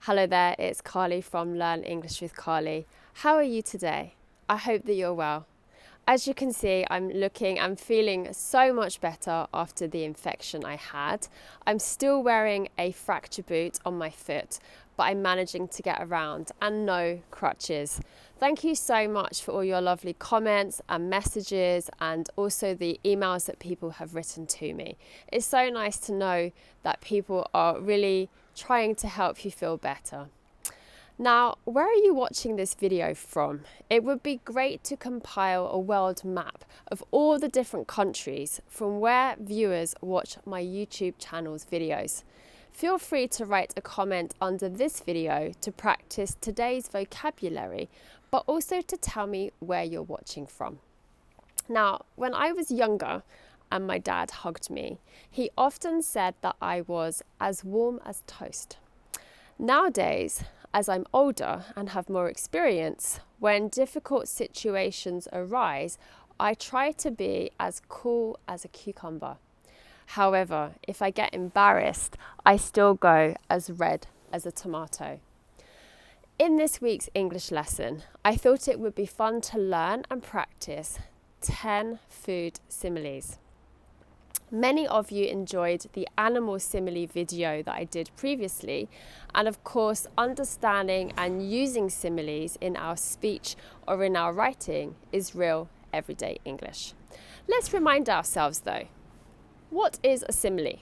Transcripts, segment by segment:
Hello there, it's Carly from Learn English with Carly. How are you today? I hope that you're well. As you can see, I'm feeling so much better after the infection I had. I'm still wearing a fracture boot on my foot, but I'm managing to get around and no crutches. Thank you so much for all your lovely comments and messages and also the emails that people have written to me. It's so nice to know that people are really trying to help you feel better. Now, where are you watching this video from? It would be great to compile a world map of all the different countries from where viewers watch my YouTube channel's videos. Feel free to write a comment under this video to practice today's vocabulary, but also to tell me where you're watching from. Now, when I was younger and my dad hugged me, he often said that I was as warm as toast. Nowadays, as I'm older and have more experience, when difficult situations arise, I try to be as cool as a cucumber. However, if I get embarrassed, I still go as red as a tomato. In this week's English lesson, I thought it would be fun to learn and practice 10 food similes. Many of you enjoyed the animal simile video that I did previously, and of course, understanding and using similes in our speech or in our writing is real everyday English. Let's remind ourselves though, what is a simile?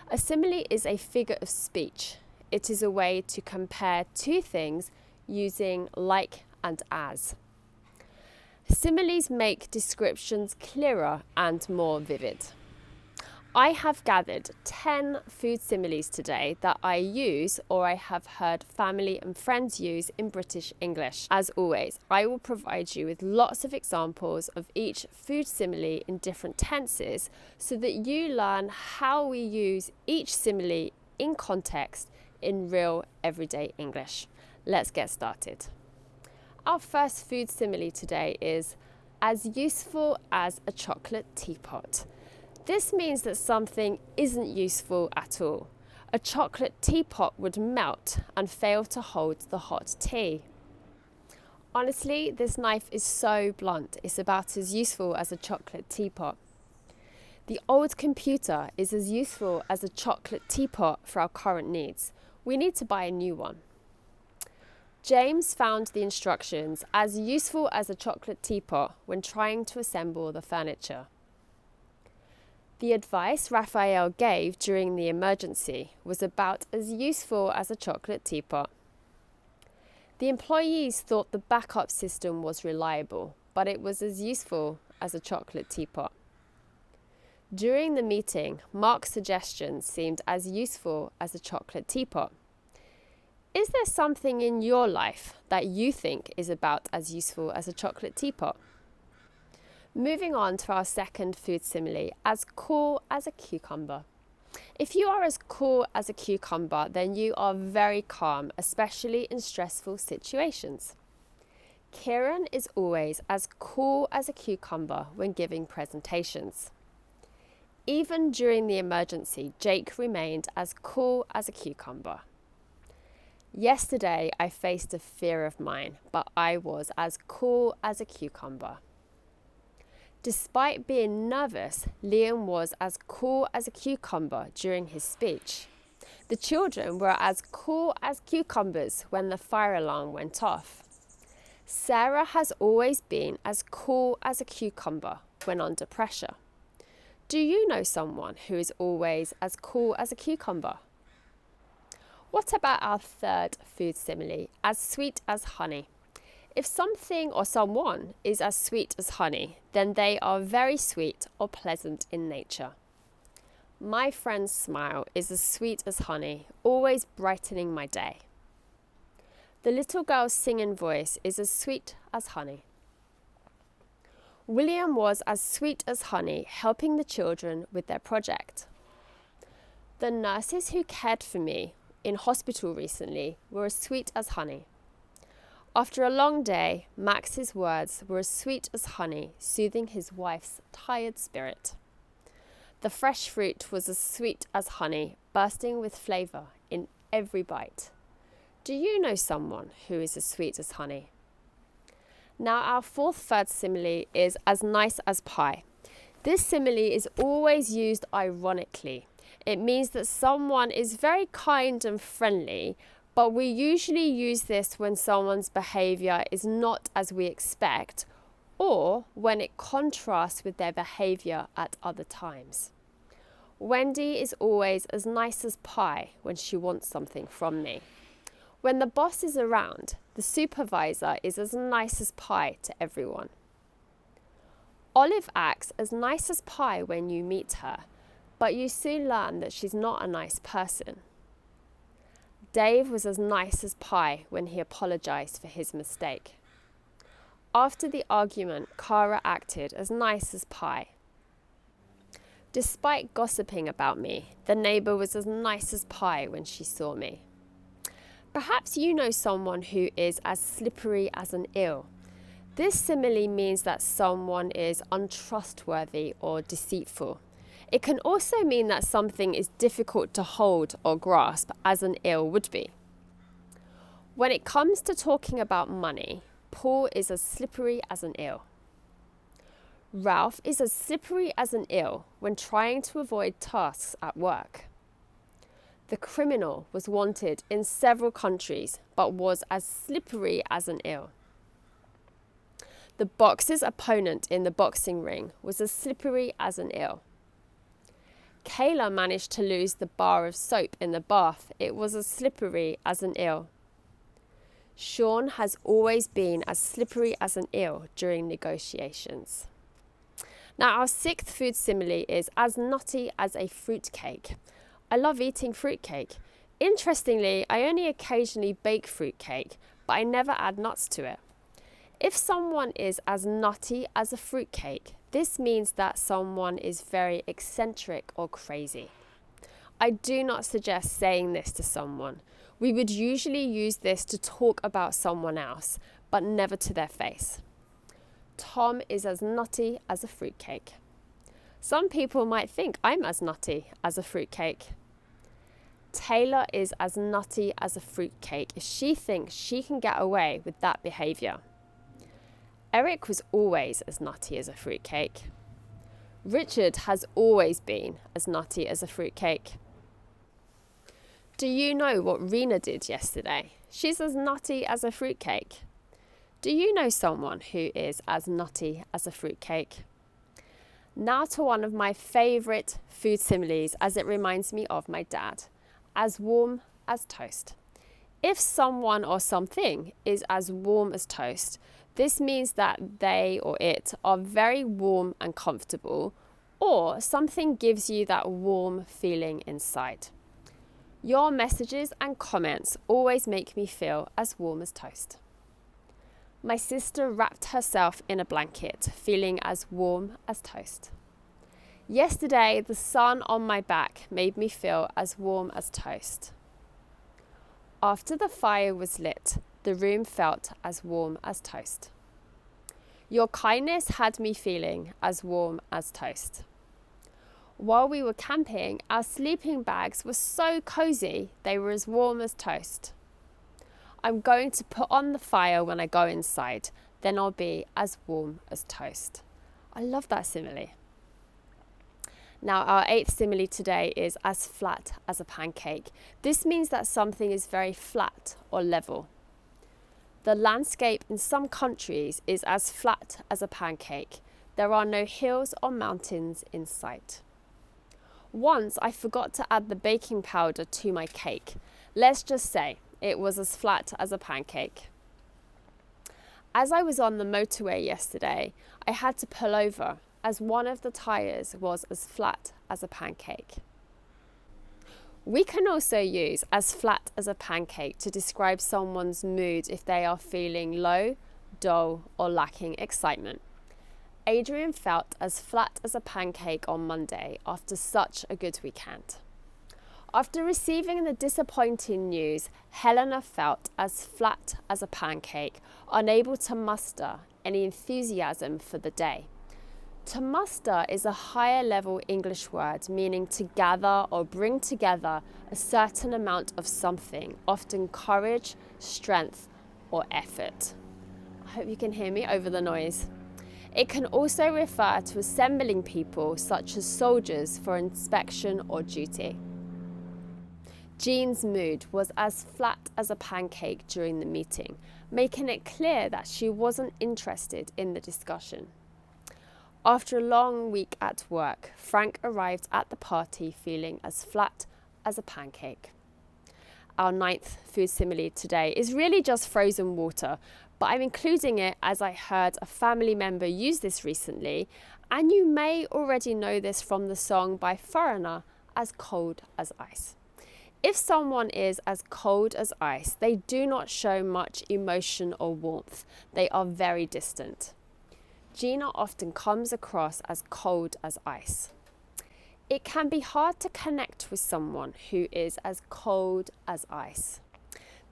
A simile is a figure of speech. It is a way to compare two things using like and as. Similes make descriptions clearer and more vivid. I have gathered 10 food similes today that I use or I have heard family and friends use in British English. As always, I will provide you with lots of examples of each food simile in different tenses so that you learn how we use each simile in context in real everyday English. Let's get started. Our first food simile today is as useful as a chocolate teapot. This means that something isn't useful at all. A chocolate teapot would melt and fail to hold the hot tea. Honestly, this knife is so blunt, it's about as useful as a chocolate teapot. The old computer is as useful as a chocolate teapot for our current needs. We need to buy a new one. James found the instructions as useful as a chocolate teapot when trying to assemble the furniture. The advice Raphael gave during the emergency was about as useful as a chocolate teapot. The employees thought the backup system was reliable, but it was as useful as a chocolate teapot. During the meeting, Mark's suggestions seemed as useful as a chocolate teapot. Is there something in your life that you think is about as useful as a chocolate teapot? Moving on to our second food simile, as cool as a cucumber. If you are as cool as a cucumber, then you are very calm, especially in stressful situations. Kieran is always as cool as a cucumber when giving presentations. Even during the emergency, Jake remained as cool as a cucumber. Yesterday, I faced a fear of mine, but I was as cool as a cucumber. Despite being nervous, Liam was as cool as a cucumber during his speech. The children were as cool as cucumbers when the fire alarm went off. Sarah has always been as cool as a cucumber when under pressure. Do you know someone who is always as cool as a cucumber? What about our third food simile, as sweet as honey? If something or someone is as sweet as honey, then they are very sweet or pleasant in nature. My friend's smile is as sweet as honey, always brightening my day. The little girl's singing voice is as sweet as honey. William was as sweet as honey, helping the children with their project. The nurses who cared for me in hospital recently were as sweet as honey. After a long day, Max's words were as sweet as honey, soothing his wife's tired spirit. The fresh fruit was as sweet as honey, bursting with flavour in every bite. Do you know someone who is as sweet as honey? Now our fourth third simile is as nice as pie. This simile is always used ironically. It means that someone is very kind and friendly, but we usually use this when someone's behaviour is not as we expect, or when it contrasts with their behaviour at other times. Wendy is always as nice as pie when she wants something from me. When the boss is around, the supervisor is as nice as pie to everyone. Olive acts as nice as pie when you meet her, but you soon learn that she's not a nice person. Dave was as nice as pie when he apologised for his mistake. After the argument, Cara acted as nice as pie. Despite gossiping about me, the neighbour was as nice as pie when she saw me. Perhaps you know someone who is as slippery as an eel. This simile means that someone is untrustworthy or deceitful. It can also mean that something is difficult to hold or grasp, as an eel would be. When it comes to talking about money, Paul is as slippery as an eel. Ralph is as slippery as an eel when trying to avoid tasks at work. The criminal was wanted in several countries, but was as slippery as an eel. The boxer's opponent in the boxing ring was as slippery as an eel. Kayla managed to lose the bar of soap in the bath. It was as slippery as an eel. Sean has always been as slippery as an eel during negotiations. Now our sixth food simile is as nutty as a fruitcake. I love eating fruitcake. Interestingly, I only occasionally bake fruitcake, but I never add nuts to it. If someone is as nutty as a fruitcake, this means that someone is very eccentric or crazy. I do not suggest saying this to someone. We would usually use this to talk about someone else, but never to their face. Tom is as nutty as a fruitcake. Some people might think I'm as nutty as a fruitcake. Taylor is as nutty as a fruitcake if she thinks she can get away with that behaviour. Eric was always as nutty as a fruitcake. Richard has always been as nutty as a fruitcake. Do you know what Rena did yesterday? She's as nutty as a fruitcake. Do you know someone who is as nutty as a fruitcake? Now to one of my favourite food similes, as it reminds me of my dad. As warm as toast. If someone or something is as warm as toast, this means that they or it are very warm and comfortable, or something gives you that warm feeling inside. Your messages and comments always make me feel as warm as toast. My sister wrapped herself in a blanket, feeling as warm as toast. Yesterday, the sun on my back made me feel as warm as toast. After the fire was lit, the room felt as warm as toast. Your kindness had me feeling as warm as toast. While we were camping, our sleeping bags were so cozy, they were as warm as toast. I'm going to put on the fire when I go inside, then I'll be as warm as toast. I love that simile. Now our eighth simile today is as flat as a pancake. This means that something is very flat or level. The landscape in some countries is as flat as a pancake. There are no hills or mountains in sight. Once I forgot to add the baking powder to my cake. Let's just say it was as flat as a pancake. As I was on the motorway yesterday, I had to pull over as one of the tyres was as flat as a pancake. We can also use as flat as a pancake to describe someone's mood if they are feeling low, dull, or lacking excitement. Adrian felt as flat as a pancake on Monday after such a good weekend. After receiving the disappointing news, Helena felt as flat as a pancake, unable to muster any enthusiasm for the day. To muster is a higher level English word meaning to gather or bring together a certain amount of something, often courage, strength, or effort. I hope you can hear me over the noise. It can also refer to assembling people such as soldiers for inspection or duty. Jean's mood was as flat as a pancake during the meeting, making it clear that she wasn't interested in the discussion. After a long week at work, Frank arrived at the party feeling as flat as a pancake. Our 9th food simile today is really just frozen water, but I'm including it as I heard a family member use this recently, and you may already know this from the song by Foreigner, As Cold as Ice. If someone is as cold as ice, they do not show much emotion or warmth. They are very distant. Gina often comes across as cold as ice. It can be hard to connect with someone who is as cold as ice.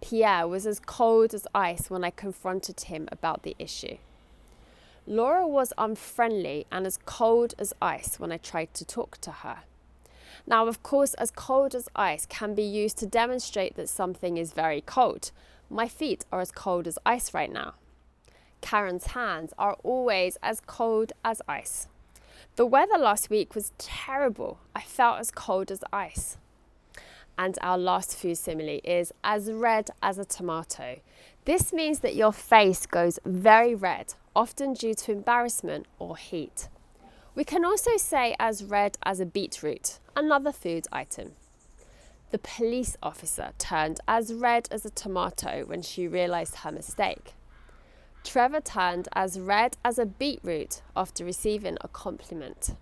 Pierre was as cold as ice when I confronted him about the issue. Laura was unfriendly and as cold as ice when I tried to talk to her. Now, of course, as cold as ice can be used to demonstrate that something is very cold. My feet are as cold as ice right now. Karen's hands are always as cold as ice. The weather last week was terrible. I felt as cold as ice. And our last food simile is as red as a tomato. This means that your face goes very red, often due to embarrassment or heat. We can also say as red as a beetroot, another food item. The police officer turned as red as a tomato when she realized her mistake. Trevor turned as red as a beetroot after receiving a compliment.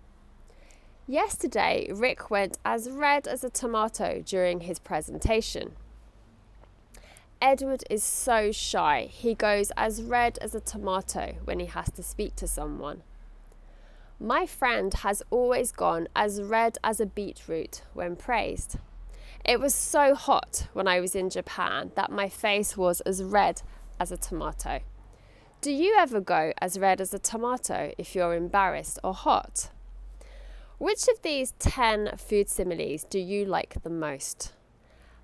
Yesterday, Rick went as red as a tomato during his presentation. Edward is so shy, he goes as red as a tomato when he has to speak to someone. My friend has always gone as red as a beetroot when praised. It was so hot when I was in Japan that my face was as red as a tomato. Do you ever go as red as a tomato if you're embarrassed or hot? Which of these 10 food similes do you like the most?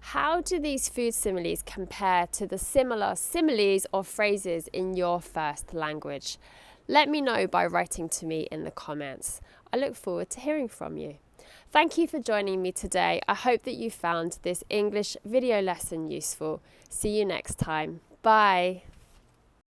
How do these food similes compare to the similar similes or phrases in your first language? Let me know by writing to me in the comments. I look forward to hearing from you. Thank you for joining me today. I hope that you found this English video lesson useful. See you next time. Bye.